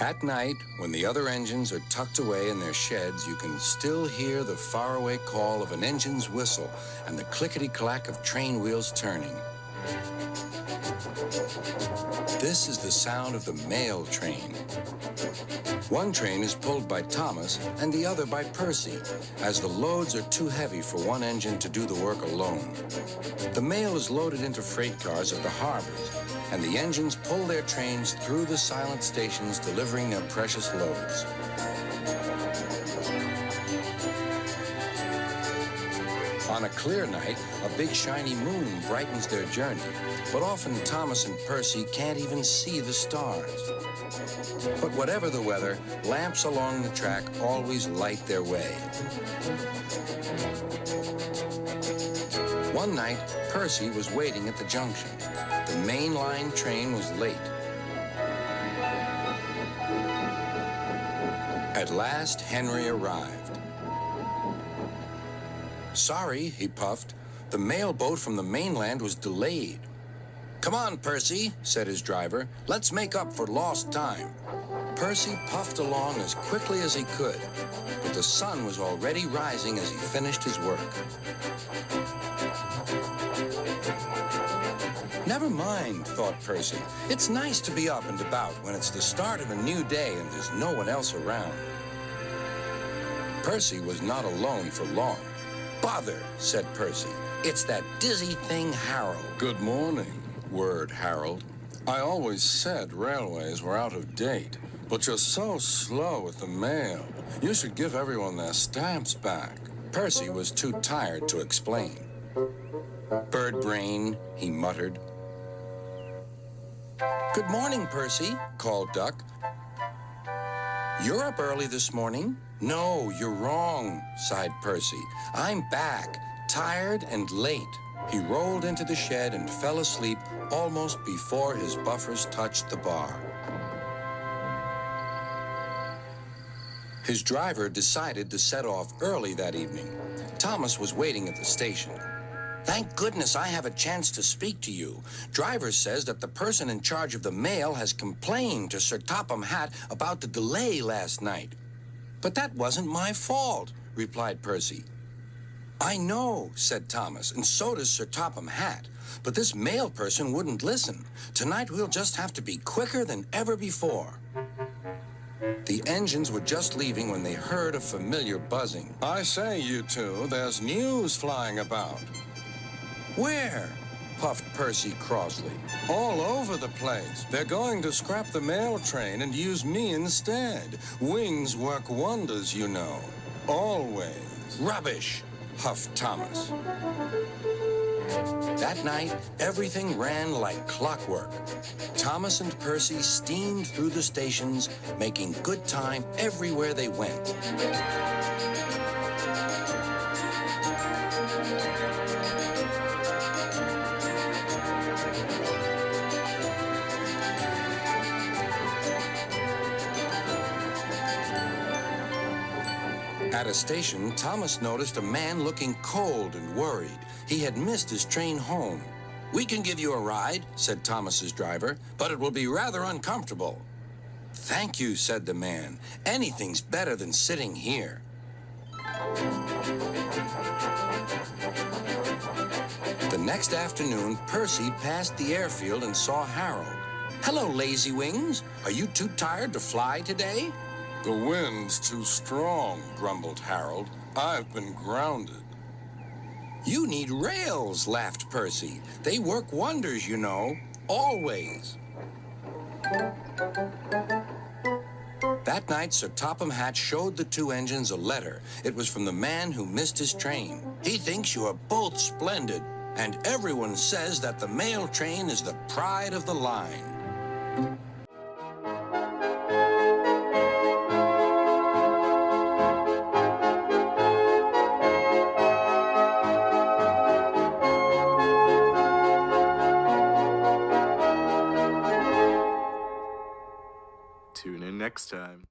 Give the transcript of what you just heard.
At night, when the other engines are tucked away in their sheds, you can still hear the faraway call of an engine's whistle and the clickety-clack of train wheels turning. This is the sound of the mail train. One train is pulled by Thomas and the other by Percy, as the loads are too heavy for one engine to do the work alone. The mail is loaded into freight cars at the harbors, and the engines pull their trains through the silent stations, delivering their precious loads. On a clear night, a big shiny moon brightens their journey, but often Thomas and Percy can't even see the stars. But whatever the weather, lamps along the track always light their way. One night, Percy was waiting at the junction. The main line train was late. At last, Henry arrived. "Sorry," he puffed. "The mail boat from the mainland was delayed." "Come on, Percy," said his driver. "Let's make up for lost time." Percy puffed along as quickly as he could, but the sun was already rising as he finished his work. Never mind, thought Percy. It's nice to be up and about when it's the start of a new day and there's no one else around. Percy was not alone for long. "Bother," said Percy. "It's that dizzy thing, Harold." "Good morning," whirred Harold. "I always said railways were out of date, but you're so slow with the mail. You should give everyone their stamps back." Percy was too tired to explain. "Bird brain," he muttered. "Good morning, Percy," called Duck. "You're up early this morning." "No, you're wrong," sighed Percy. "I'm back, tired and late." He rolled into the shed and fell asleep almost before his buffers touched the bar. His driver decided to set off early that evening. Thomas was waiting at the station. "Thank goodness I have a chance to speak to you. Driver says that the person in charge of the mail has complained to Sir Topham Hatt about the delay last night." "But that wasn't my fault," replied Percy. "I know," said Thomas, "and so does Sir Topham Hatt. But this mail person wouldn't listen. Tonight we'll just have to be quicker than ever before." The engines were just leaving when they heard a familiar buzzing. "I say, you two, there's news flying about." "Where?" puffed Percy crossly. "All over the place. They're going to scrap the mail train and use me instead. Wings work wonders, you know. Always." "Rubbish," huffed Thomas. That night, everything ran like clockwork. Thomas and Percy steamed through the stations, making good time everywhere they went. At a station, Thomas noticed a man looking cold and worried. He had missed his train home. "We can give you a ride," said Thomas's driver, "but it will be rather uncomfortable." "Thank you," said the man. "Anything's better than sitting here." The next afternoon, Percy passed the airfield and saw Harold. "Hello, Lazy Wings. Are you too tired to fly today?" "The wind's too strong," grumbled Harold. "I've been grounded." "You need rails," laughed Percy. "They work wonders, you know. Always." That night, Sir Topham Hatt showed the two engines a letter. It was from the man who missed his train. "He thinks you are both splendid, and everyone says that the mail train is the pride of the line." Tune in next time.